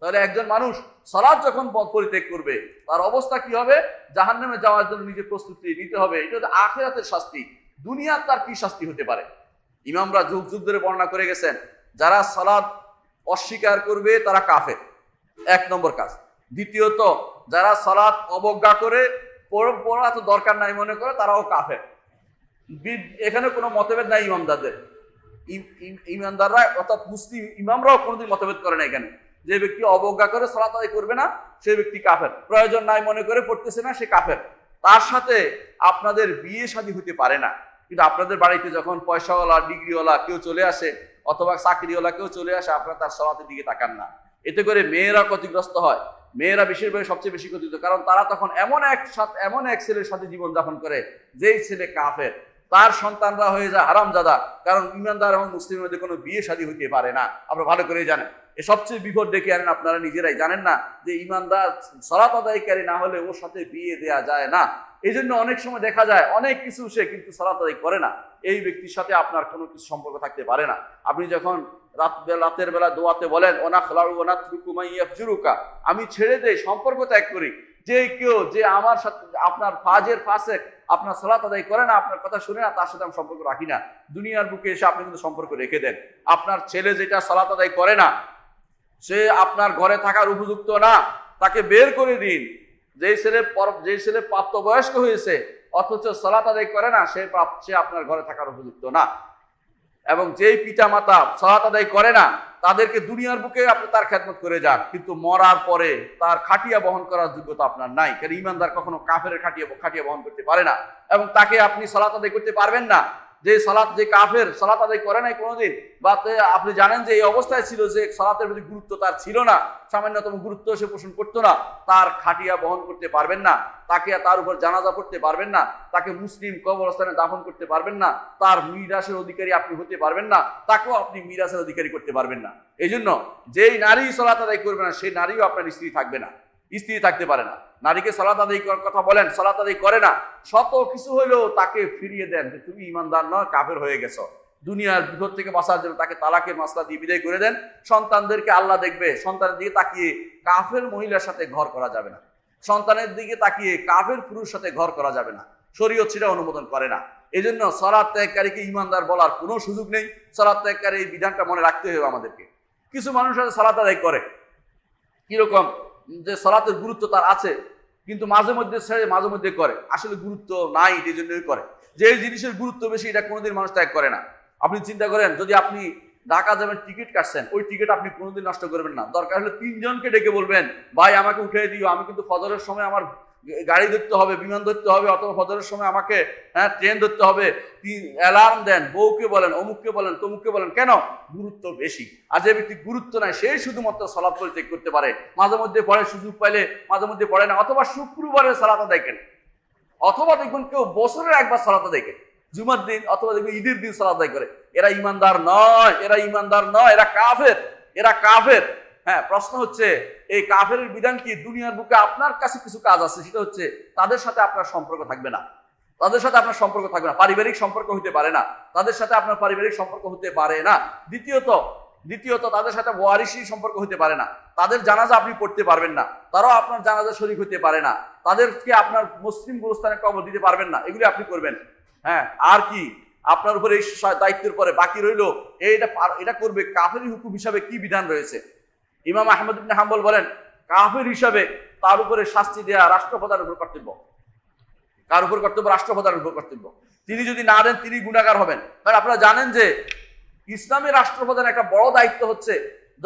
তাহলে একজন মানুষ সালাত যখন পরিত্যাগ করবে তার অবস্থা কি হবে? জাহান্নামে যাওয়ার জন্য নিজে প্রস্তুতি নিতে হবে। এটা হচ্ছে আখিরাতের শাস্তি। দুনিয়ার তার কি শাস্তি হতে পারে? ইমামরা যুগ যুগ ধরে বর্ণনা করে গেছেন, যারা সালাত অস্বীকার করবে তারা কাফের, এক নম্বর কাজ। দ্বিতীয়ত, যারা সালাত অবজ্ঞা করে পড়া তো দরকার নাই মনে করে, তারাও কাফের। এখানে কোনো মতভেদ নাই ইমামদারদের। ইমানদাররা অর্থাৎ মুসলিম ইমামরাও কোনোদিন মতভেদ করে না এখানে। যে ব্যক্তি অবজ্ঞা করে সালাত আদায় করবে না সেই ব্যক্তি কাফের, প্রয়োজন নাই মনে করে পড়তেছে না সে কাফের। তার সাথে আপনাদের বিয়ে শাদী হতে পারে না। কিন্তু আপনাদের বাড়িতে যখন পয়সাওয়ালা ডিগ্রিওয়ালা কেউ চলে আসে অথবা চাকরিওয়ালা কেউ চলে আসে, আপনারা তার সালাতের দিকে তাকান না। এতে করে মেয়েরা ক্ষতিগ্রস্ত হয়। মেয়েরা বেশিরভাগ সবচেয়ে বেশি ক্ষতিগ্রস্ত, কারণ তারা তখন এমন এক ছেলের সাথে জীবন যাপন করে যেই ছেলে কাফের, তার সন্তানরা হয়ে যায় হারামজাদা। কারণ ইমানদার এবং মুসলিমের মধ্যে কোনো বিয়ে শাদী হতে পারে না, আপনারা ভালো করেই জানেন। এ সবচেয়ে বিপদ ডেকে আনেন আপনারা নিজেরাই, জানেন না যে ইমানদার সালাত আদায়কারী না হলে ওর সাথে বিয়ে দেয়া যায় না। এই জন্য অনেক সময় দেখা যায় অনেক কিছু সে কিন্তু সালাত আদায় করে না, এই ব্যক্তির সাথে আপনার কোনো কিছু সম্পর্ক থাকতে পারে না। আপনি যখন রাতের বেলা দোয়াতে বলেন ওনা খলাউ ওনা ত্রুকুমাইয়াফজুরুকা, আমি ছেড়ে দেই, সম্পর্ক ত্যাগ করি, যে কেউ যে আমার সাথে আপনার ফাজের ফাসেক আপনার সালাত আদায় করে না, আপনার কথা শুনে না, তার সাথে আমি সম্পর্ক রাখি না। দুনিয়ার বুকে এসে আপনি কিন্তু সম্পর্ক রেখে দেন। আপনার ছেলে যেটা সালাত আদায় করে না, সে আপনার ঘরে থাকার উপযুক্ত না, তাকে বের করে দিন। যে ছেলে প্রাপ্তবয়স্ক হয়েছে অথচ সালাত আদায় করে না, সে আপনার ঘরে থাকার উপযুক্ত না। এবং যেই পিতা মাতা সালাত আদায় করে না, তাদেরকে দুনিয়ার বুকে আপনি তার খেদমত করে যান, কিন্তু মরার পরে তার খাটিয়া বহন করার যোগ্যতা আপনার নাই। কারণ ইমানদার কখনো কাফের খাটিয়া বহন করতে পারে না, এবং তাকে আপনি সালাত আদায় করতে পারবেন না। যে কাফের সালাত আদায় করে নাই কোনোদিন, বা আপনি জানেন যে এই অবস্থায় ছিল যে সালাতের প্রতি গুরুত্ব তার ছিল না, সামান্যতম গুরুত্ব সে পোষণ করতো না, তার খাটিয়া বহন করতে পারবেন না, তার উপর জানাজা পড়তে পারবেন না, তাকে মুসলিম কবরস্থানে দাফন করতে পারবেন না, তার মিরাসের অধিকারী আপনি হতে পারবেন না, তাকেও আপনি মিরাসের অধিকারী করতে পারবেন না। এই জন্য যেই নারী সালাত আদায় করবে না সেই নারীও আপনার স্ত্রী থাকবে না, স্ত্রী থাকতে পারে না। নারীকে সালাত আদায় করার কথা বলেন, সালাত আদায় করে না, শত কিছু হলেও তাকে ফিরিয়ে দেন যে তুমি ইমানদার নয়, কাফের হয়ে গেছো। দুনিয়ার বিপদ থেকে বাঁচার জন্য তাকে তালাকের মাসলা দিয়ে বিদায় করে দেন। সন্তানদেরকে আল্লাহ দেখবে, সন্তানের দিকে তাকিয়ে কাফের মহিলার সাথে ঘর করা যাবে না, সন্তানের দিকে তাকিয়ে কাফের পুরুষের সাথে ঘর করা যাবে না, শরীয়ত সেটা অনুমোদন করে না। এই জন্য সালাত ত্যাগকারীকে ইমানদার বলার কোনো সুযোগ নেই। সালাত ত্যাগকারী এই বিধানটা মনে রাখতে হবে আমাদেরকে। কিছু মানুষ আছে সালাত আদায় করে কিরকম, যে সালাতের গুরুত্ব তার আছে কিন্তু মাঝে মধ্যে ছেড়ে মাঝে মধ্যে করে, আসলে গুরুত্ব নাই এই জন্যই করে। যে জিনিসের গুরুত্ব বেশি এটা কোনোদিন মানুষ ত্যাগ করে না। আপনি চিন্তা করেন, যদি আপনি ঢাকা যাবেন টিকিট কাটছেন, ওই টিকিট আপনি কোনোদিন নষ্ট করবেন না। দরকার হলে 3 জনকে ডেকে বলবেন ভাই আমাকে উঠিয়ে দিও, আমি কিন্তু ফজরের সময় আমার গাড়ি ধরতে হবে, বিমান ধরতে হবে, অথবা ফজরের সময় আমাকে ট্রেন ধরতে হবে, অ্যালার্ম দেন, বউকে বলেন, অমুককে বলেন, তমুককে বলেন। কেন? গুরুত্ব বেশি। আর যে ব্যক্তি গুরুত্ব নাই সেই শুধুমাত্র সালাত পরিত্যাগ করতে পারে, মাঝে মধ্যে পড়ে, সুযোগ পাইলে মাঝে মধ্যে পড়ে না, অথবা শুক্রবারের সালাত আদায় করেন, অথবা দেখবেন কেউ বছরের একবার সালাত আদায় করে, জুমার দিন অথবা দেখবেন ঈদের দিন সালাত আদায় করে। এরা ইমানদার নয়, এরা ইমানদার নয়, এরা কাফের, এরা কাফের। হ্যাঁ, প্রশ্ন হচ্ছে এই কাফের বিধান কি? দুনিয়ার বুকে আপনার কাছে কিছু কাজ আছে, সেটা হচ্ছে তাদের সাথে আপনার সম্পর্ক থাকবে না, তাদের সাথে আপনার সম্পর্ক থাকবে না, পারিবারিক সম্পর্ক হতে পারে না, তাদের সাথে আপনার পারিবারিক সম্পর্ক হতে পারে না। দ্বিতীয়ত তাদের সাথে ওয়ারিসি সম্পর্ক হতে পারে না, তাদের জানাজা আপনি পড়তে পারবেন না, তারাও আপনার জানাজা শরীক হতে পারে না, তাদেরকে আপনার মুসলিম গোরস্থানে কবর দিতে পারবেন না, এগুলি আপনি করবেন। হ্যাঁ, আর কি আপনার উপরে এই দায়িত্বের পরে বাকি রইল এটা করবে। কাফেরি হুকুম হিসাবে কি বিধান রয়েছে? ইমাম আহমদ ইবনে হাম্বল বলেন, কাফের হিসাবে তার উপরে শাস্তি দেয়া রাষ্ট্রপ্রধানের উপর কর্তব্য। কার উপর কর্তব্য? রাষ্ট্রপ্রধানের উপর কর্তব্য। তিনি যদি না দেন তিনি গুনাহগার হবেন। কারণ আপনারা জানেন যে ইসলামের রাষ্ট্রপ্রধান একটা বড় দায়িত্ব হচ্ছে,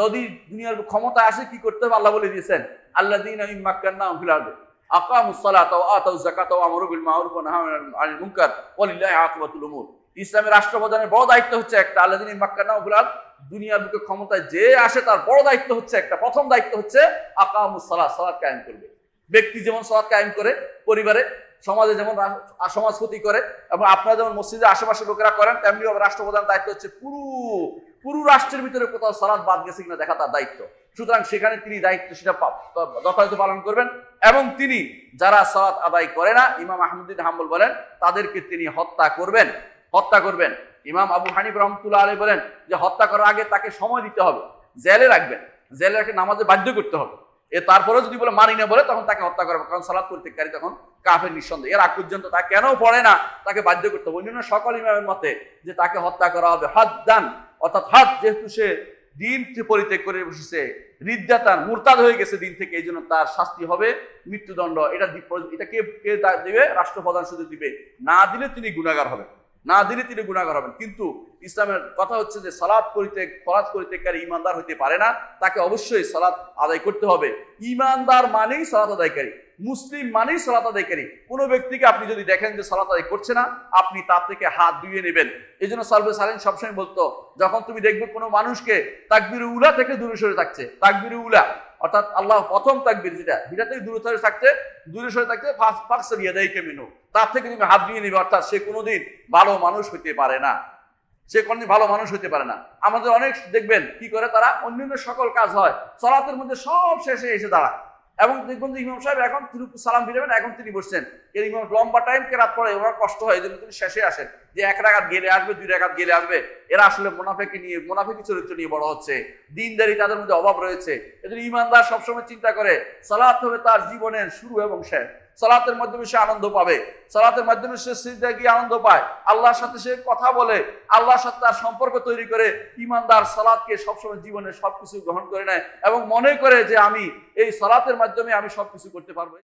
যদি দুনিয়ার ক্ষমতা আসে কি করতে হবে আল্লাহ বলে দিয়েছেন, আল্লাযীনা ইম্মাক্কান্নাহুম ফিল আরদি আকামুস সালাতা ওয়া আতাউজ যাকাতা ওয়া আমারু বিল মা'রুফ ওয়া নাহাউ আনিল মুনকার ওয়ালিল্লাহি আকিবাতুল উমুর। ইসলামের রাষ্ট্রপ্রধানের বড় দায়িত্ব হচ্ছে একটা, আল্লাযীনা ইম্মাক্কান্নাহুম ফিল আরদি, দুনিয়ার বুকে ক্ষমতায় যে আসে তার বড় দায়িত্ব হচ্ছে একটা, প্রথম দায়িত্ব হচ্ছে আকামুস সালাত, সালাত কায়েম করবে। ব্যক্তি যেমন সালাত কায়েম করে পরিবারে, সমাজে যেমন সমাজপতি করে, এবং আপনারা যেমন মসজিদে আশেপাশের লোকেরা করেন, তেমনি রাষ্ট্রপ্রধান দায়িত্ব হচ্ছে পুরো রাষ্ট্রের ভিতরে কোথাও সালাত বাদ গেছে কিনা দেখা তার দায়িত্ব। সুতরাং সেখানে তিনি দায়িত্ব সেটা যথাযথ পালন করবেন, এবং তিনি যারা সালাত আদায় করে না, ইমাম আহমদ ইবনে হাম্বল বলেন তাদেরকে তিনি হত্যা করবেন। ইমাম আবু হানিফা রাহমাতুল্লাহ আলাইহি বলেন যে হত্যা করার আগে তাকে সময় দিতে হবে, জেলে রাখবেন। জেলে রেখে নামাজে বাধ্য করতে হবে। তারপরে যদি বলে মানি না বলে, তখন তাকে হত্যা করা হবে, কারণ সালাত পরিত্যাগকারী তখন কাফের নিঃসন্দেহ। এর আগ পর্যন্ত তা কেন পড়ে না তাকে বাধ্য করতে হবে। অন্যান্য সকল ইমামের মতে যে তাকে হত্যা করা হবে হাদ্দান, অর্থাৎ হাদ, যেহেতু সে দিন পরিত্যাগ করে বসেছে, রিদ্দাতান, মুরতাদ হয়ে গেছে দিন থেকে, এই জন্য তার শাস্তি হবে মৃত্যুদণ্ড। এটা কে দিবে? রাষ্ট্রপ্রধান শুধু দিবে, না দিলে তিনি গুনাহগার হবেন, না দিলে তিনি গুনাহগার হবেন। কিন্তু ইসলামের কথা হচ্ছে যে ফরজ পরিত্যাগকারী ইমানদার হইতে পারে না, তাকে অবশ্যই সালাত আদায় করতে হবে। ইমানদার মানেই সালাত আদায়কারী, মুসলিম মানেই সালাত আদায়কারী। কোনো ব্যক্তিকে আপনি যদি দেখেন যে সালাত আদায় করছে না, আপনি তার থেকে হাত ধুয়ে নেবেন। এই জন্য সালফে সালেহীন সবসময় বলতো, যখন তুমি দেখবে কোনো মানুষকে তাকবীরে উলা থেকে দূরে সরে থাকছে, তাকবীরে উলা অর্থাৎ আল্লাহ প্রথম তাকবীর যেটা থেকে দূরে সরে থাকছে ফাকসারিয়া দাইকে মিনু, তার থেকে তুমি হাত ধুয়ে নেবে। অর্থাৎ সে কোনোদিন ভালো মানুষ হইতে পারে না, সে কোনদিন ভালো মানুষ হইতে পারে না। আমাদের অনেক দেখবেন কি করে, তারা অন্যান্য সকল কাজ হয় সালাতের মধ্যে সব শেষে এসে দাঁড়ায়, এবং দেখবেন যে ইমাম সাহেব এখন তিনি সালাম ফিরাবেন, এখন তিনি বসছেন, এর ইমাম লম্বা টাইম কেরাত পড়ে, ওনার কষ্ট হয়, এই জন্য তিনি শেষে আসেন, যে 1 রাকাত গেলে আসবে, 2 রাকাত গেলে আসবে। এরা আসলে মুনাফিকি চরিত্র নিয়ে বড় হচ্ছে, দিনদারি তাদের মধ্যে অভাব রয়েছে। এজন্য ইমানদার সবসময় চিন্তা করে সালাত হবে তার জীবনের শুরু এবং শেষ। সালাতের মাধ্যমে সে আনন্দ পাবে, সালাতের মাধ্যমে সে সিজদায় গিয়ে আনন্দ পায়, আল্লাহর সাথে সে কথা বলে, আল্লাহর সাথে তার সম্পর্ক তৈরি করে। ইমানদার সালাতকে সবসময় জীবনের সবকিছু গ্রহণ করে নেয় এবং মনে করে যে আমি এই সালাতের মাধ্যমে আমি সবকিছু করতে পারবো।